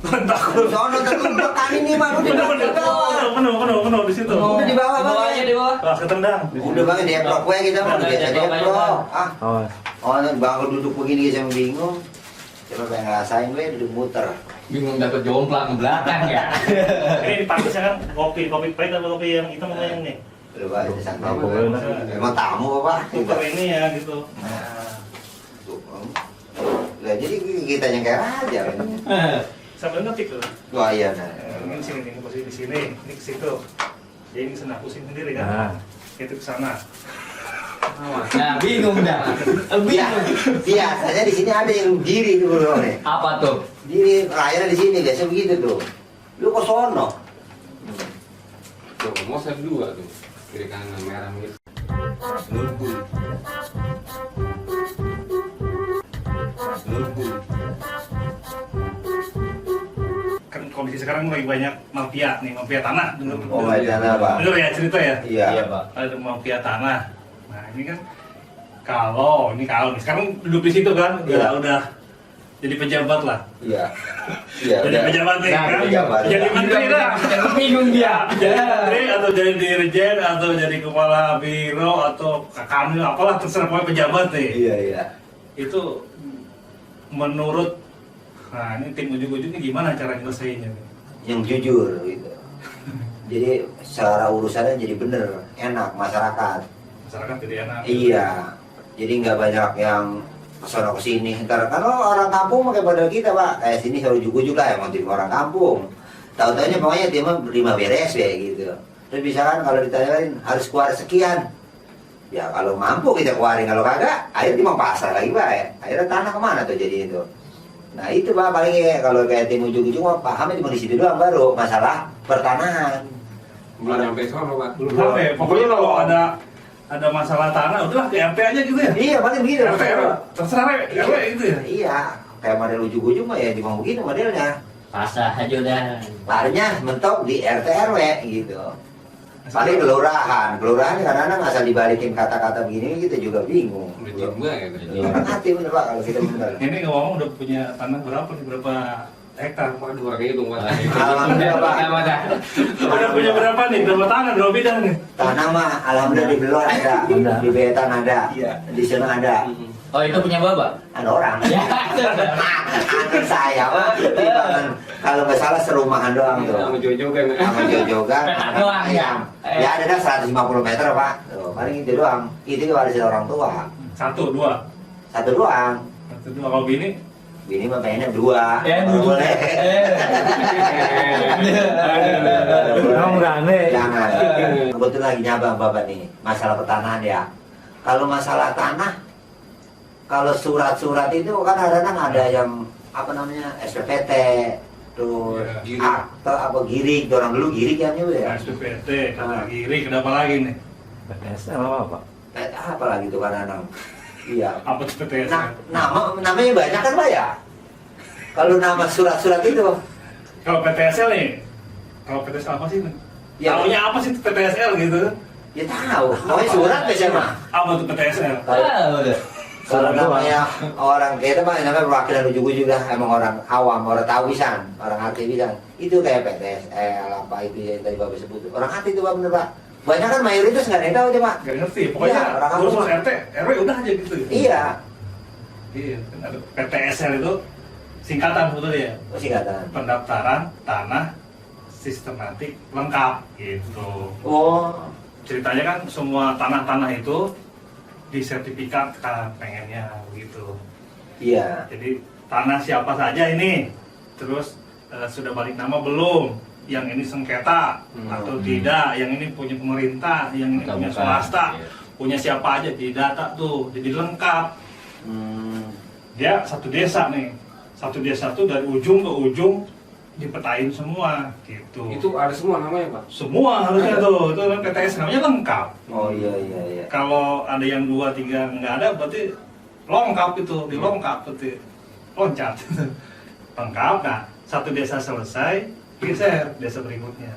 Takut. Sono tertumpuk kami nih mah. Penuh di situ. Udah di bawah Bawahnya di bawah. Kelas ketendang. Udah banget deprok gue kita mah biasa deprok. Ah. Oh, Bang duduk begini saya bingung. Coba pengen ngerasain gue duduk muter. Bingung dapat jomplang ke belakang ya. Ini pantasnya kan kopi pahit atau kopi yang hitam apa yang nih? Udah Pak, itu santai. Apa, Emang tamu apa? Super ini ya gitu. Nah, jadi kita yang kayak aja. Sambil ngetik tuh. Wah iya nah. Ini sini nih, posisi di sini, ini ke situ. Jadi ini sana pusing sendiri kan. Nah. Itu ke sana. Nah, bingung dah. Biasanya di sini ada yang diri tuh bro nih. Apa tuh? Diri layarnya di sini biasa begitu tuh. Lu kok sono? Tuh, mau saya dua tuh. Kiri kanan merah gitu. Lumpur. Kan kondisi sekarang lagi banyak mafia nih, mafia tanah. Oh mafia tanah Pak. Dengar ya cerita ya? Iya. Pak. Ada mafia tanah. Nah ini kan kalau nih sekarang duduk di situ kan, Iya. udah jadi pejabat lah. Iya. Iya. Jadi udah. pejabat nih Nah, kan. pejabat. Jadi menteri dah. Bingung dia. Jadi menteri atau jadi dirjen atau jadi kepala biro atau kakanwil apalah terserah pokoknya pejabat nih. Iya iya. Itu menurut nah ini tim ujung-ujungnya gimana cara nyelesainnya? Yang jujur gitu. Jadi secara urusannya jadi bener, enak masyarakat. Masyarakat tidak enak. Iya. Jadi nggak banyak yang kesana kesini. Ntar kalau orang kampung kayak pada kita Pak, kayak sini selalu ujuk-ujuk lah emang tim orang kampung. Tahu-taunya pokoknya dia mah terima beres ya gitu. Terus misalkan kalau ditanyain harus keluar sekian, ya kalau mampu kita keluarin, kalau kagak, akhirnya timang pasar lagi Pak ya. Akhirnya tanah kemana tuh jadi itu. Nah itu Pak paling ya, kalau kayak tim ujung-ujung mah pahamnya cuma di situ doang baru masalah pertanahan. Belum nyampe sono, Pak. Belum sampai. Pokoknya kalau ada masalah tanah, udahlah ke RT aja gitu ya. Iya paling begitu. RT, terserah RW gitu ya. Iya, kayak model ujung-ujung mah ya cuma begini modelnya. Pasah aja udah. Larinya mentok di RT RW gitu. Paling kelurahan kadang-kadang asal dibalikin kata-kata begini kita juga bingung. Udah juga ya. Orang hati bener Pak kalau kita bener. Ini ngomong udah punya tanah berapa nih? Berapa hektar? Waduh, orang itu Pak. Alhamdulillah Pak. Udah punya berapa nih? Berapa tanah? Berapa bidang nih? Tanah mah alhamdulillah di Belor ada, di Betan ada, di sana ada. Oh, itu punya Bapak? Ada orang. Ya. Anak saya mah timbangan kalau nggak salah serumahan doang tuh. Sama Jojo kan. Sama Jojogan. Petak doang ya? Ya ada dah 150 meter Pak. Tuh, paling itu doang. Itu warisan orang tua. Satu, dua. Satu doang. Satu, dua. Kalau bini? Bini mah pengennya dua. Ya, Kalau boleh. Kamu rame. Jangan. Kebetulan lagi nyabang Bapak nih masalah pertanahan ya. Kalau masalah tanah, kalau surat-surat itu kan kadang-kadang ada yang apa namanya SPPT, terus Girik. akte apa girik, orang dulu girik yang nyebut ya. SPPT, kata Giri, kenapa lagi nih? PTSL apa, Pak? Apa lagi itu kadang-kadang. Iya. Apa tuh PTS? Nah, namanya banyak kan Pak ya? Kalau nama surat-surat itu, Kalau PTSL nih, kalau PTSL apa sih? Ya. Taunya apa sih PTSL gitu? ya tahu. Namanya surat biasanya mah. Apa tuh PTSL? Udah. Kalau namanya orang kita mah namanya perwakilan ujung-ujung dah, emang orang awam, orang tahu pisan, orang hati pisan. Itu kayak PTSL apa itu yang tadi Bapak sebut. Orang hati itu Pak bener Pak. Banyak kan mayoritas nggak ada yang tahu aja Pak. Gak ngerti, pokoknya Iya, orang kampung urus mah. RT, RW udah aja gitu. Iya. Iya, kan ada PTSL itu singkatan sebetulnya ya. Oh singkatan. Pendaftaran tanah sistematik lengkap gitu. Oh. Ceritanya kan semua tanah-tanah itu disertifikatkan pengennya gitu. Iya. Jadi tanah siapa saja ini, terus sudah balik nama belum, yang ini sengketa atau tidak, yang ini punya pemerintah, yang ini punya Bukan. swasta, Iya. punya siapa aja di data tuh, jadi lengkap. Hmm. Dia satu desa nih, satu desa tuh dari ujung ke ujung dipetain semua gitu. Itu ada semua namanya, Pak. Semua harusnya tuh, itu kan PTS namanya lengkap. Oh iya iya iya. Kalau ada yang 2, 3 nggak ada, berarti lengkap itu, dilengkap berarti loncat. Lengkap, nah satu desa selesai, geser desa berikutnya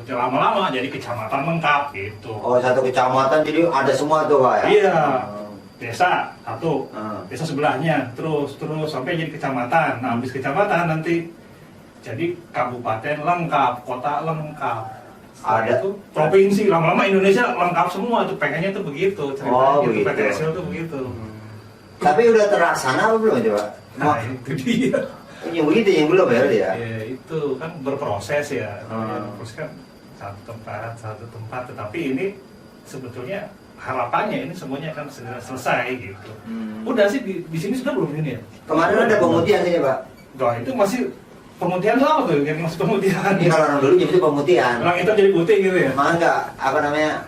lama-lama jadi kecamatan lengkap gitu. Oh satu kecamatan jadi ada semua tuh Pak ya? Iya, Oh. desa satu, Hmm. desa sebelahnya, terus sampai jadi kecamatan. Nah habis kecamatan nanti Jadi kabupaten lengkap, kota lengkap. Setelah Ada. itu provinsi, lama-lama Indonesia lengkap semua tuh, pengennya tuh begitu ceritanya Oh, gitu, begitu. PTSL tuh begitu. Tapi udah terlaksana apa belum coba? Nah itu dia. Yang begitu yang belum ya dia. Ya itu kan berproses ya. Hmm. Terus kan satu tempat, tetapi ini sebetulnya harapannya ini semuanya akan segera selesai gitu. Udah sih di sini sudah belum ini ya? Kemarin ada pemutihan sini Pak. Wah itu masih pemutihan lama tuh, yang masih pemutihan. Ini kalau orang dulu nyebutnya pemutihan. Orang itu jadi putih gitu ya? Emang enggak apa namanya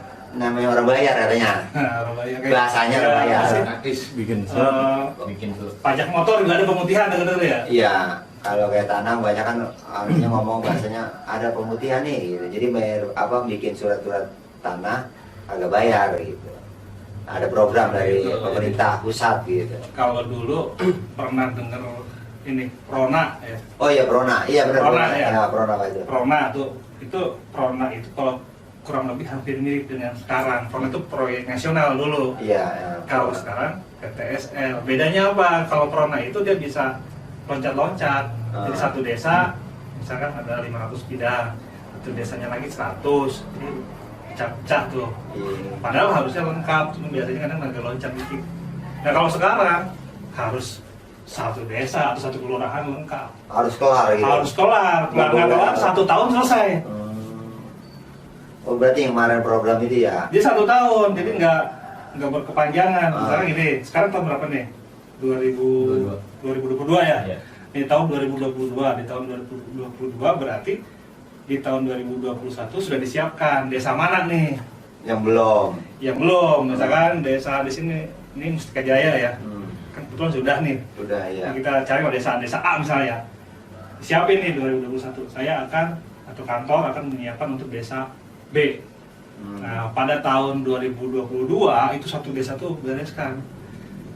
orang bayar katanya. Nah, orang bayar kayak- Bahasanya orang bayar. masih, Gratis. Bikin surat. Bikin tuh. pajak motor juga ada pemutihan denger ya? Iya, kalau kayak tanah banyak kan artinya ngomong bahasanya ada pemutihan nih gitu. Jadi bayar apa bikin surat-surat tanah agak bayar gitu. Ada program dari pemerintah pusat gitu. Kalau dulu pernah denger ini Prona ya. Oh iya Prona, iya benar Prona, Prona. ya. Ya, Prona Pak itu. Prona tuh itu Prona itu kalau kurang lebih hampir mirip dengan sekarang. Prona itu proyek nasional dulu. Iya. Ya, Kalau Prona. sekarang PTSL. Bedanya apa? Kalau Prona itu dia bisa loncat-loncat. Jadi satu desa misalkan ada 500 bidang, satu desanya lagi 100. Jadi pecah-pecah tuh. Iya. Padahal harusnya lengkap, cuma biasanya kadang agak loncat dikit. Nah kalau sekarang harus satu desa atau satu kelurahan lengkap. Harus kelar gitu. Harus kelar, nggak kelar 1 tahun selesai. Oh berarti yang kemarin program itu ya? Dia 1 tahun, jadi nggak berkepanjangan. Sekarang ini, sekarang tahun berapa nih? 2022 ya? Iya. Di tahun 2022, di tahun 2022 berarti di tahun 2021 sudah disiapkan desa mana nih? Yang belum. Yang belum, misalkan desa di sini, ini Mustika Jaya ya. Kan kebetulan sudah nih. Sudah ya. Nah, kita cari desa A misalnya. Siapin nih 2021. Saya akan atau kantor akan menyiapkan untuk desa B. Nah, pada tahun 2022 itu satu desa tuh bereskan.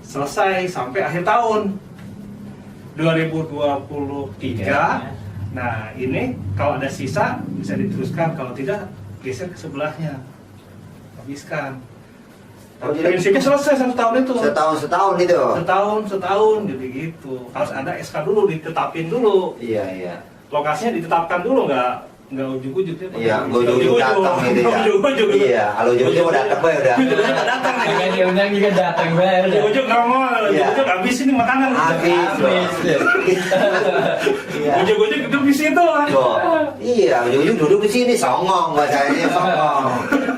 Selesai sampai akhir tahun 2023. Nah, ini kalau ada sisa bisa diteruskan, kalau tidak geser ke sebelahnya. Habiskan. Oh, jadi- Prinsipnya selesai 1 tahun itu. Setahun itu. Setahun jadi gitu. Harus ada SK dulu, ditetapin dulu. Iya iya. Lokasinya ditetapkan dulu, nggak ujuk-ujuk ya. Iya, gue ujuk datang gitu ya. Ujuk-ujuk. Iya, kalau ujuk mau datang gue udah. Ujuk-ujuk nggak datang nih. Kan diundang juga datang banget. Ujuk-ujuk nggak mau, Iya. ujuk-ujuk habis ini makanan. Habis. Iya. Ujuk-ujuk duduk di situ kan. Tuh. Iya, ujuk-ujuk duduk di sini songong bahasanya songong.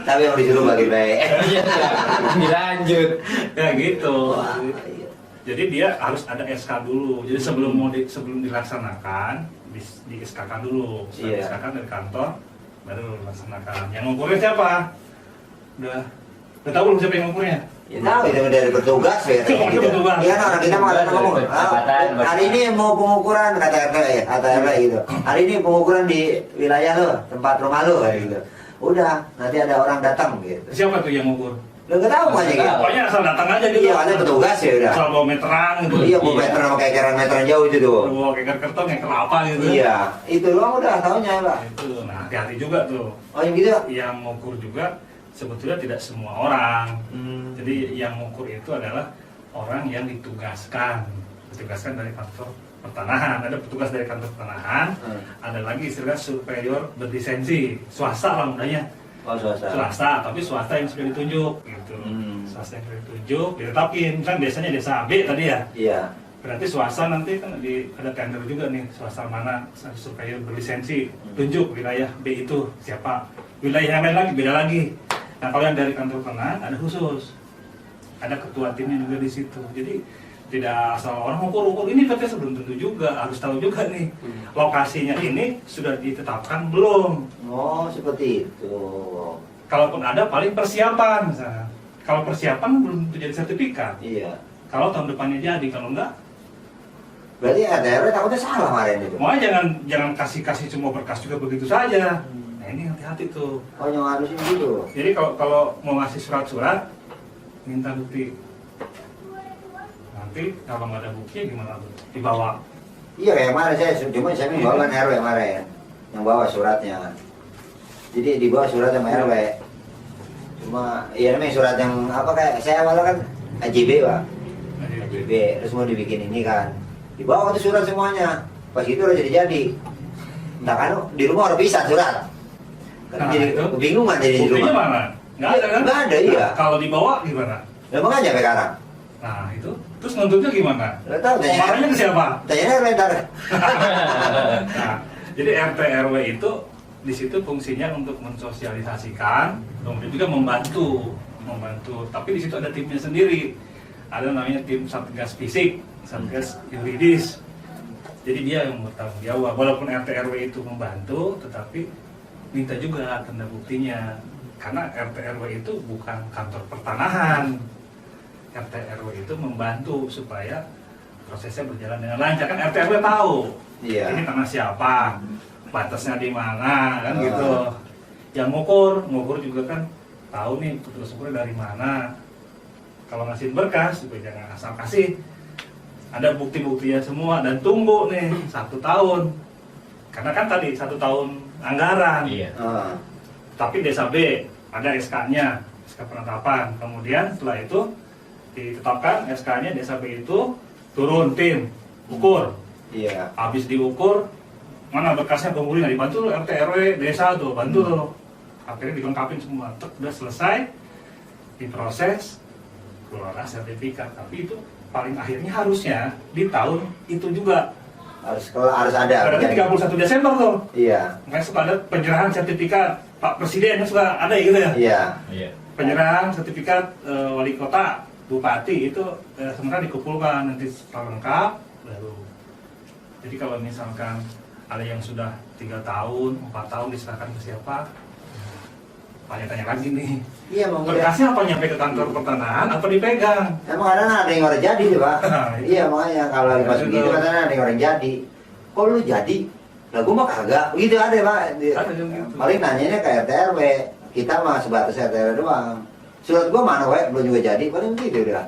Tapi yang disuruh bagi baik. Iya, dilanjut. Ya gitu. Wah, iya. Jadi dia harus ada SK dulu. Jadi sebelum dilaksanakan di SK-kan dulu. Setelah Iya. SK-kan dari kantor baru dilaksanakan. Yang ngukurnya siapa? Udah tahu belum siapa yang ngukurnya? Ya tahu itu dari petugas ya. Itu petugas. Iya, orang kita mau kadang ngomong. Pendapatan, Hari ini mau pengukuran kata RT ya, kata RT gitu. Hari ini pengukuran di wilayah lo, tempat rumah lo kayak gitu. Udah, nanti ada orang datang gitu. Siapa tuh yang ngukur? Lo nggak tahu aja gitu. Pokoknya asal datang aja gitu. Iya, ada petugas ya udah. Asal bawa meteran gitu. Iya, mau meter sama kekeran meteran jauh itu tuh. Bawa keker kertas yang kelapa gitu. Iya, itu doang udah tahunya Pak. Itu. Nah, hati-hati juga tuh. Oh yang gitu? Yang ngukur juga sebetulnya tidak semua orang. Jadi yang ngukur itu adalah orang yang ditugaskan dari kantor pertanahan. Ada petugas dari kantor pertanahan, ada lagi istilah superior berlisensi, swasta lah mudahnya. Oh swasta. Swasta, tapi swasta yang sudah ditunjuk gitu. Swasta yang sudah ditunjuk, ditetapin. Kan biasanya desa B tadi ya. Iya. Berarti swasta nanti kan ada tender juga nih, swasta mana superior berlisensi, tunjuk wilayah B itu siapa. Wilayah yang lain lagi beda lagi. Nah kalau yang dari kantor pertanahan ada khusus, ada ketua timnya juga di situ. Jadi tidak asal orang ukur ini PT belum tentu juga, harus tahu juga nih lokasinya ini sudah ditetapkan belum. Oh seperti itu. Kalaupun ada paling persiapan misalnya. Kalau persiapan belum tentu jadi sertifikat. Iya. Kalau tahun depannya jadi, kalau enggak, Berarti RT takutnya salah kemarin itu. makanya jangan kasih semua berkas juga begitu saja. Nah ini hati-hati tuh. Oh yang harusin gitu. Jadi kalau mau ngasih surat-surat, minta bukti. Nanti kalau nggak ada bukti gimana tuh? Dibawa. Iya kayak kemarin saya bawa kan RW kemarin yang bawa suratnya. Jadi dibawa surat sama RW. Cuma iya namanya surat yang apa kayak saya awalnya kan AJB Pak. AJB terus mau dibikin ini kan. Dibawa tuh surat semuanya. Pas itu udah jadi. Nah kan di rumah udah bisa surat. Kan Nah, jadi itu. kebingungan jadi di Buktinya rumah. mana? Nggak ada kan? Nggak ada, iya. Nah, kalau dibawa gimana? Lah makanya sampai sekarang. Nah itu, terus nuntutnya gimana? Nggak tahu, tanya. Marahnya ke siapa? Tanya rentar. Nah, jadi RT RW itu di situ fungsinya untuk mensosialisasikan, kemudian juga membantu. Tapi di situ ada timnya sendiri. Ada namanya tim satgas fisik, satgas yuridis. Jadi dia yang bertanggung jawab. Walaupun RT RW itu membantu, tetapi minta juga tanda buktinya. Karena RT RW itu bukan kantor pertanahan. RT RW itu membantu supaya prosesnya berjalan dengan lancar. Kan RT RW tahu Iya. ini tanah siapa, batasnya di mana, kan Oh. gitu. Yang ngukur juga kan tahu nih petugas ukurnya dari mana. Kalau ngasih berkas juga jangan asal kasih. Ada bukti-buktinya semua dan tunggu nih 1 tahun. Karena kan tadi 1 tahun anggaran. Iya. Ah. Tapi desa B ada SK-nya, SK penetapan. Kemudian setelah itu ditetapkan SK-nya desa B itu turun tim ukur. Iya. Habis diukur, mana berkasnya kumpulin, dibantu RT RW desa tuh, bantu tuh. Akhirnya dilengkapin semua, udah selesai, diproses, keluarlah sertifikat. Tapi itu paling akhirnya harusnya di tahun itu juga. Harus ada. Berarti 31 Desember tuh. Iya. Makanya suka ada penyerahan sertifikat Pak Presiden, kan suka ada gitu ya. Iya. Iya. Penyerahan sertifikat wali kota, bupati itu sementara dikumpulkan nanti setelah lengkap baru. Jadi kalau misalkan ada yang sudah 3 tahun, 4 tahun diserahkan ke siapa? Tanya-tanya lagi nih. Iya, mau Berkasnya apa nyampe ke kantor pertanahan apa dipegang? Emang kadang ada yang orang jadi tuh Pak. Nah, Iya makanya kalau Iya, pas itu. begitu katanya ada yang orang jadi. Kok lu jadi? Lah gua mah kagak. Begitu ada Pak. Ada yang gitu. Paling nanyanya ke RT RW. Kita mah sebatas RT RW doang. Surat gua mana Pak? Belum juga jadi. Paling begitu udah.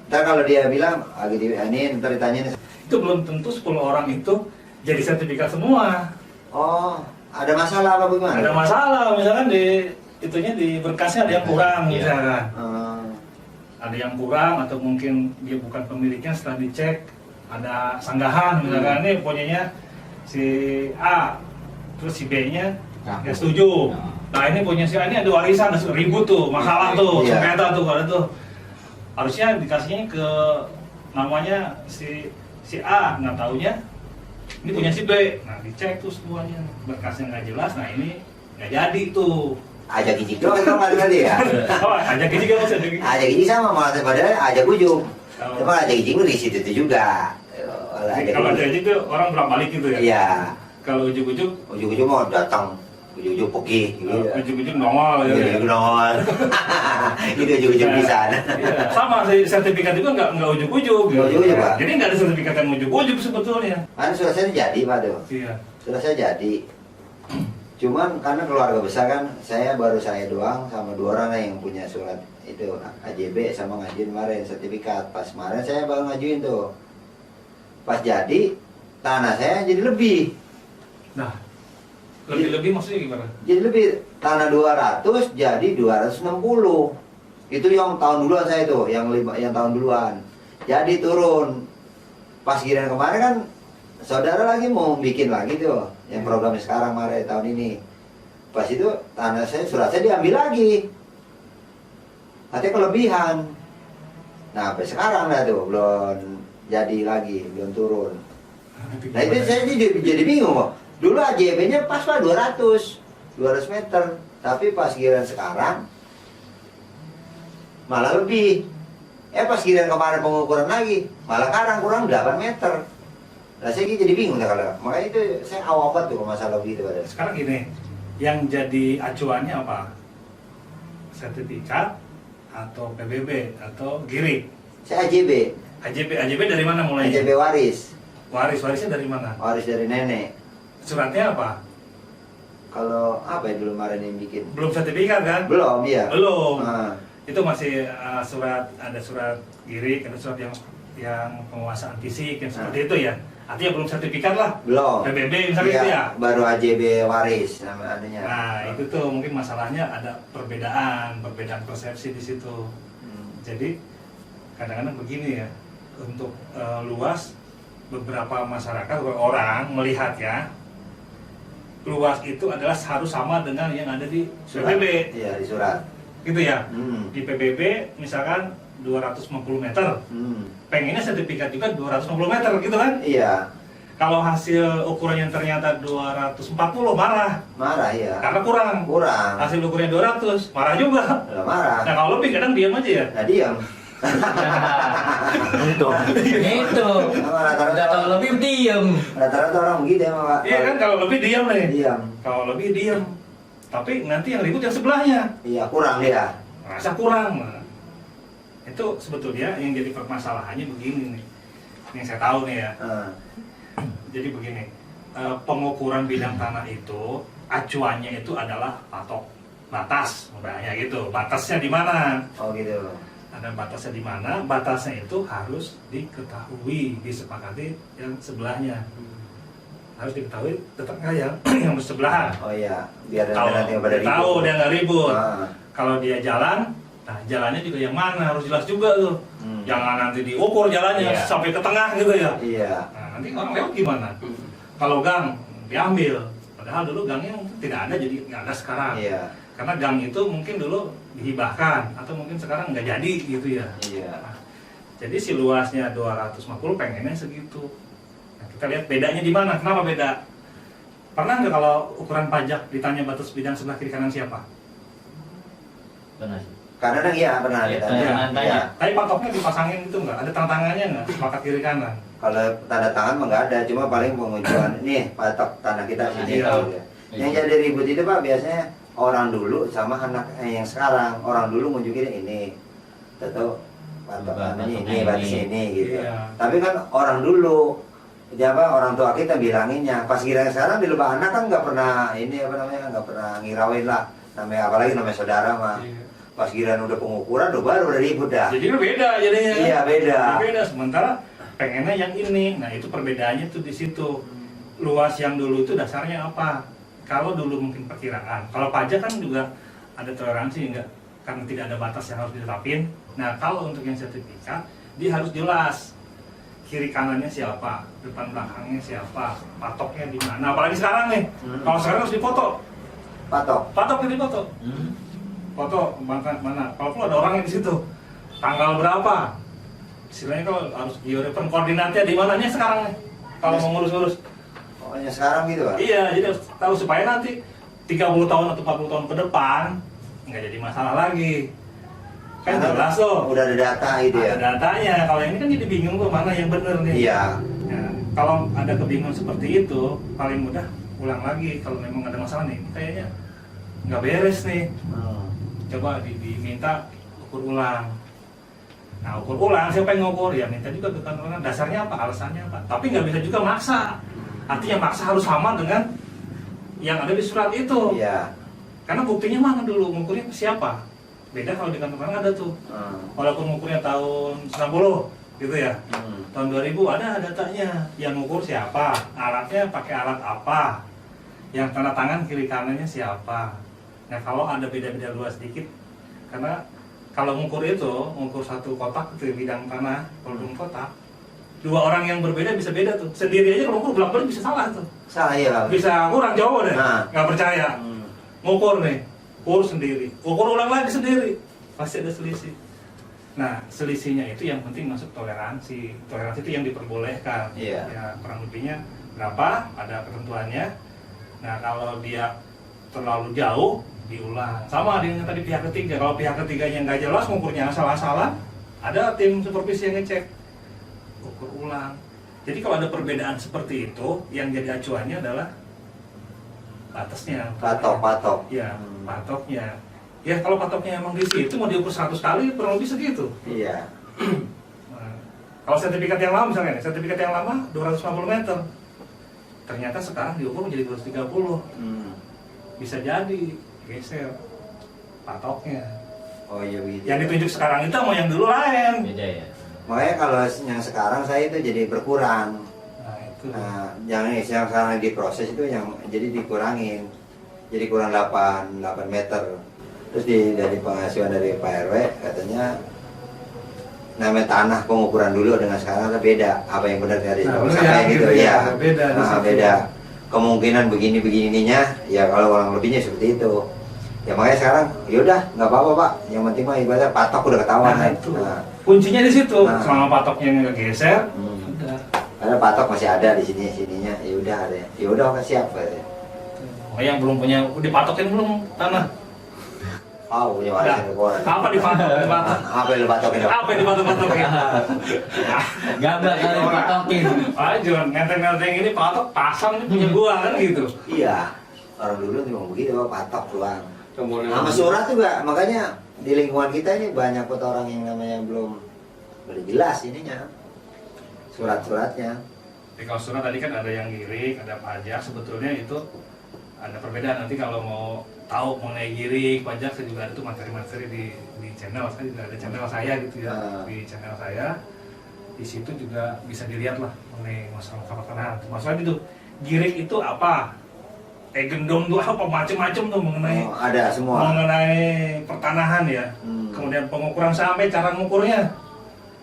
Ntar kalau dia bilang lagi di ini ntar ditanyain. Itu belum tentu 10 orang itu jadi sertifikat semua. Oh, ada masalah apa bagaimana? Ada masalah, misalkan di itunya di berkasnya ada yang kurang Iya. misalkan. Hmm, Ada yang kurang atau mungkin dia bukan pemiliknya, setelah dicek ada sanggahan misalkan ini punyanya si A terus si B nya nggak setuju. Nah ini punya si A ini ada warisan, ada ribut tuh, masalah tuh, Iya. sengketa tuh kalau tuh harusnya dikasihnya ke namanya si A, nggak taunya ini punya si B. Nah dicek tuh semuanya, berkasnya nggak jelas, nah ini nggak jadi tuh. ajak gijik doang itu nggak tadi ya. Oh, ajak gini kan maksudnya gini. Ajak gijik sama malah padahal ajak ujung. Oh. Cuma ajak gijik lu di situ itu juga. Kalau ajak gini tuh orang bolak balik gitu ya. Iya. Kalau ujuk-ujuk, Ujung-ujung mau datang, ujung-ujung pergi. Gitu. ujuk-ujuk nongol ya. Ujung-ujung nongol. Itu ujung-ujung di sana. Iya. Sama sertifikat juga nggak ujuk-ujuk. Nggak ujuk-ujuk, Pak. Jadi nggak ada sertifikat yang ujuk-ujuk sebetulnya. Kan surat saya jadi Pak tuh. Iya. Surat saya jadi. Cuman karena keluarga besar kan, saya doang sama 2 orang yang punya surat itu AJB sama ngajuin kemarin sertifikat. Pas kemarin saya baru ngajuin tuh. Pas jadi tanah saya jadi lebih. Nah, lebih-lebih maksudnya gimana? Jadi lebih tanah 200 jadi 260. Itu yang tahun duluan saya tuh, yang tahun duluan. Jadi turun. Pas giliran kemarin kan saudara lagi mau bikin lagi tuh yang programnya sekarang Maret tahun ini. Pas itu tanah saya, surat saya diambil lagi. Katanya kelebihan. Nah sampai sekarang dah tuh belum jadi lagi, belum turun. Nah itu saya jadi bingung kok. Dulu AJB-nya pas lah 200 meter. Tapi pas giliran sekarang malah lebih. Pas giliran kemarin pengukuran lagi malah kurang 8 meter. Nah saya jadi bingung dah kalau. Makanya itu saya awal banget tuh kalau masalah begitu pada. Sekarang gini, yang jadi acuannya apa? Sertifikat atau PBB atau girik? Saya AJB AJB dari mana mulainya? AJB waris Warisnya dari mana? Waris dari nenek. Suratnya apa? Kalau apa ya dulu kemarin yang bikin? Belum sertifikat kan? Belum, iya. Belum. Ah, Itu masih ada surat girik, ada surat yang penguasaan fisik yang seperti itu ya. Artinya belum sertifikat lah. belum. PBB misalnya Iya, itu ya. baru AJB waris nama adanya. Nah, itu tuh mungkin masalahnya ada perbedaan persepsi di situ. Jadi kadang-kadang begini ya, untuk luas beberapa masyarakat orang melihat ya, luas itu adalah harus sama dengan yang ada di PBB. Iya, di surat. Gitu ya. Hmm. Di PBB misalkan 250 meter. Pengennya sertifikat juga 250 meter gitu kan. Iya, Kalau hasil ukurannya ternyata 240 marah. marah ya. Karena kurang. Kurang. Hasil ukurannya 200, marah juga. Udah marah. Nah kalau lebih kadang diam aja ya. Nah, diam. Untung. Itu. Udah tahu lebih diem. Rata-rata orang begitu ya, Pak. Iya kan kalau lebih diam nih. Diam. Kalau lebih diam. Tapi nanti yang ribut yang sebelahnya. Iya, kurang dia. Merasa kurang. Nah, itu sebetulnya yang jadi permasalahannya begini nih. Yang saya tahu nih ya. Jadi begini, pengukuran bidang tanah itu acuannya itu adalah patok batas, umpamanya gitu. Batasnya di mana? Oh gitu. Ada batasnya di mana? Batasnya itu harus diketahui, disepakati yang sebelahnya. Harus diketahui tetangga yang bersebelahan. Oh iya, biar Kalau nanti nggak pada dia tahu ribut. dia nggak ribut. Ah. Kalau dia jalan, nah jalannya juga yang mana harus jelas juga tuh. Jangan nanti diukur jalannya Iya. sampai ke tengah gitu ya. Iya. Nah, nanti orang lewat gimana? Kalau gang diambil, padahal dulu gangnya mungkin tidak ada jadi nggak ada sekarang. Iya. Karena gang itu mungkin dulu dihibahkan atau mungkin sekarang nggak jadi gitu ya. Iya. Nah, jadi si luasnya 250 pengennya segitu. Nah, kita lihat bedanya di mana? Kenapa beda? Pernah nggak kalau ukuran pajak ditanya batas bidang sebelah kiri kanan siapa? Benar sih. Kadang iya pernah Iya, ditanya. tanya. Iya. Tapi patoknya dipasangin itu nggak? Ada tanda tangannya nggak? Sepakat kiri kanan. Kalau tanda tangan mah nggak ada, cuma paling pengunjuan nih patok tanah kita sini. Iya. Gitu. Yang jadi ribut itu Pak biasanya orang dulu sama anak yang sekarang. Orang dulu nunjukin ini, tentu patok tanahnya ini, batasnya ini gitu. Iya. Tapi kan orang dulu, orang tua kita bilanginnya. Pas kira sekarang di lubang anak kan nggak pernah ini apa namanya, nggak pernah ngirauin lah. Namanya apalagi namanya saudara mah. Iya. Pas giliran udah pengukuran baru udah ribut dah. Jadi beda jadinya. Iya beda. Beda sementara pengennya yang ini. Nah itu perbedaannya tuh di situ. Luas yang dulu itu dasarnya apa? Kalau dulu mungkin perkiraan. Kalau pajak kan juga ada toleransi enggak? Karena tidak ada batas yang harus ditetapin. Nah kalau untuk yang sertifikat dia harus jelas kiri kanannya siapa, depan belakangnya siapa, patoknya di mana. Apalagi sekarang nih. Kalau sekarang harus difoto. Patok. Patoknya difoto. Foto mana? Kalau perlu ada orangnya di situ. Tanggal berapa? Istilahnya kalau harus georefer koordinatnya di mananya sekarang nih. Kalau mau ngurus-ngurus. Pokoknya sekarang gitu Pak. Iya, jadi harus tahu supaya nanti 30 tahun atau 40 tahun ke depan nggak jadi masalah lagi. Kan Karena jelas tuh. Udah ada data gitu ya. Ada datanya. Kalau ini kan jadi bingung tuh mana yang benar nih. Iya. Ya, kalau ada kebingungan seperti itu, paling mudah ulang lagi. Kalau memang ada masalah nih, kayaknya nggak beres nih. Coba diminta ukur ulang. Nah ukur ulang siapa yang ngukur ya minta juga ke kantor dasarnya apa alasannya apa. Tapi nggak bisa juga maksa. Artinya maksa harus sama dengan yang ada di surat itu. Iya. Karena buktinya mana dulu ngukurnya ke siapa? Beda kalau di kantor ada tuh. Walaupun ngukurnya tahun 90 gitu ya. Tahun 2000 ada datanya. Yang ngukur siapa? Alatnya pakai alat apa? Yang tanda tangan kiri kanannya siapa? Nah kalau ada beda-beda luas sedikit, karena kalau ngukur satu kotak itu bidang tanah, volume kotak, dua orang yang berbeda bisa beda tuh. Sendiri aja kalau ngukur belak-balik bisa salah tuh. Salah ya Pak. Bisa kurang jauh deh, Nah. nggak percaya. Ngukur nih, ukur sendiri, ukur ulang lagi sendiri, pasti ada selisih. Nah selisihnya itu yang penting masuk toleransi. Toleransi itu yang diperbolehkan. Iya. Ya kurang lebihnya berapa? Ada ketentuannya. Nah kalau dia terlalu jauh diulang sama dengan tadi pihak ketiga. Kalau pihak ketiganya nggak jelas ngukurnya asal-asalan, ada tim supervisi yang ngecek ukur ulang. Jadi kalau ada perbedaan seperti itu, yang jadi acuannya adalah batasnya. Patok. Ya patoknya. Ya kalau patoknya emang di situ mau diukur 100 kali kurang lebih segitu. Iya. Nah, kalau sertifikat yang lama misalnya, sertifikat yang lama 250 meter. Ternyata sekarang diukur menjadi 230. Bisa jadi geser patoknya. Oh iya begitu. Yang ditunjuk sekarang itu mau yang dulu lain. Beda ya. Makanya kalau yang sekarang saya itu jadi berkurang. Nah itu. Nah, yang sekarang diproses itu yang jadi dikurangin. Jadi kurang 8 meter. Terus dari pengasuhan dari Pak RW katanya namanya tanah pengukuran dulu dengan sekarang beda. Apa yang benar dari Nah, benar sampai ya, gitu gitu ya, ya. beda di Nah, situ. beda. kemungkinan begininya, ya kalau orang lebihnya seperti itu. Ya makanya sekarang, yaudah nggak apa-apa Pak. Yang penting mah ibadah patok udah ketahuan. Nah, itu. Kuncinya di situ. Nah. Selama patoknya nggak geser, Hmm. udah. Karena patok masih ada di sininya, ya udah ada. Ya udah oke siap. Oh, yang belum punya, dipatokin belum tanah? Oh punya warisan koran. Apa dipatok? Dipatok. Apa yang lu patokin? Apa yang dipatok-patokin? Gambar kali dipatokin. Aja, ngenteng-ngenteng ini patok pasang ini punya gua kan gitu. Iya. Orang dulu memang begitu Pak, patok doang. Kemudian Sama surat juga, makanya di lingkungan kita ini banyak kok orang yang namanya belum jelas ininya. Surat-suratnya. Jadi kalau surat tadi kan ada yang giring, ada pajak, sebetulnya itu ada perbedaan. Nanti kalau mau tahu mengenai giring, pajak, saya juga ada tuh materi-materi di channel, saya juga ada channel saya gitu ya, di channel saya. Di situ juga bisa dilihat lah mengenai masalah pertanahan. Masalah itu giring itu apa? Gendom tuh apa macam-macam tuh mengenai Ada semua. mengenai pertanahan ya. Kemudian pengukuran sampai cara mengukurnya.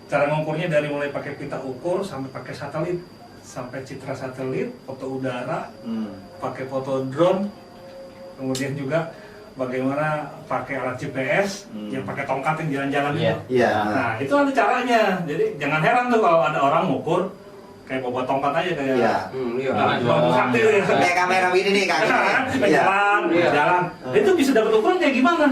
Cara mengukurnya dari mulai pakai pita ukur sampai pakai satelit, sampai citra satelit, foto udara, pakai foto drone, kemudian juga bagaimana pakai alat GPS yang pakai tongkat yang jalan-jalan itu. Iya. Nah itu ada caranya. Jadi jangan heran tuh kalau ada orang ngukur kayak bawa tongkat aja kayak. Iya. Iya. Bambu sakti ya. Kayak kamera begini nih kaki. Iya. Jalan, Iya. jalan. Itu bisa dapat ukuran kayak gimana?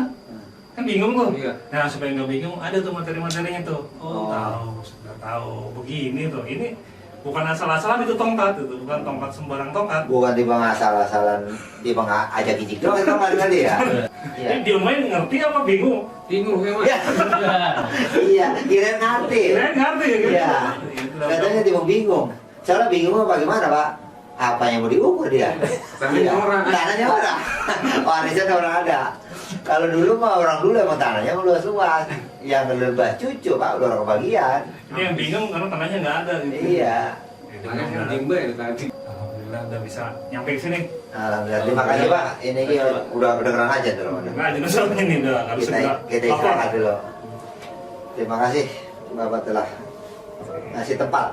Kan bingung tuh. Iya. Nah supaya nggak bingung ada tuh materi-materinya tuh. Oh. Tahu, sudah tahu. Begini tuh. Ini bukan asal-asalan itu tongkat itu, bukan tongkat sembarang tongkat. Bukan tiba asal-asalan, tiba ajak gijik doang itu nggak ngerti ya. Iya. Ini dia main ngerti apa bingung? Bingung ya Mas. Iya. Iya, kirain ngerti. Kirain ngerti ya gitu. Iya. Katanya tiba bingung. Soalnya bingung apa gimana Pak? Apa yang mau diukur dia? Tanahnya orang. Tanahnya orang. Warisan orang ada. Kalau dulu mah orang dulu emang tanahnya luas-luas. Yang lebah cucu Pak, udah orang kebagian. Ini yang bingung karena tanahnya nggak ada gitu. Iya. Itu Makanya mudah-mudahan. timba itu tadi. Alhamdulillah udah bisa nyampe ke sini. Alhamdulillah. Terima kasih Pak. Ini udah kedengeran aja tuh. Nah, jenis apa ini udah harus segera Kita lapor. istirahat dulu. Terima kasih Bapak telah ngasih tempat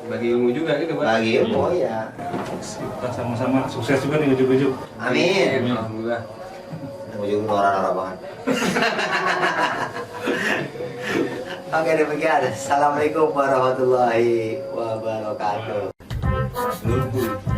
Bagi ilmu juga gitu Pak. bagi ilmu ya. Kita sama-sama sukses juga nih ujuk-ujuk. Amin. Alhamdulillah. Ujung norak-norak banget. Oke demikian. Assalamualaikum warahmatullahi wabarakatuh. Lumpur.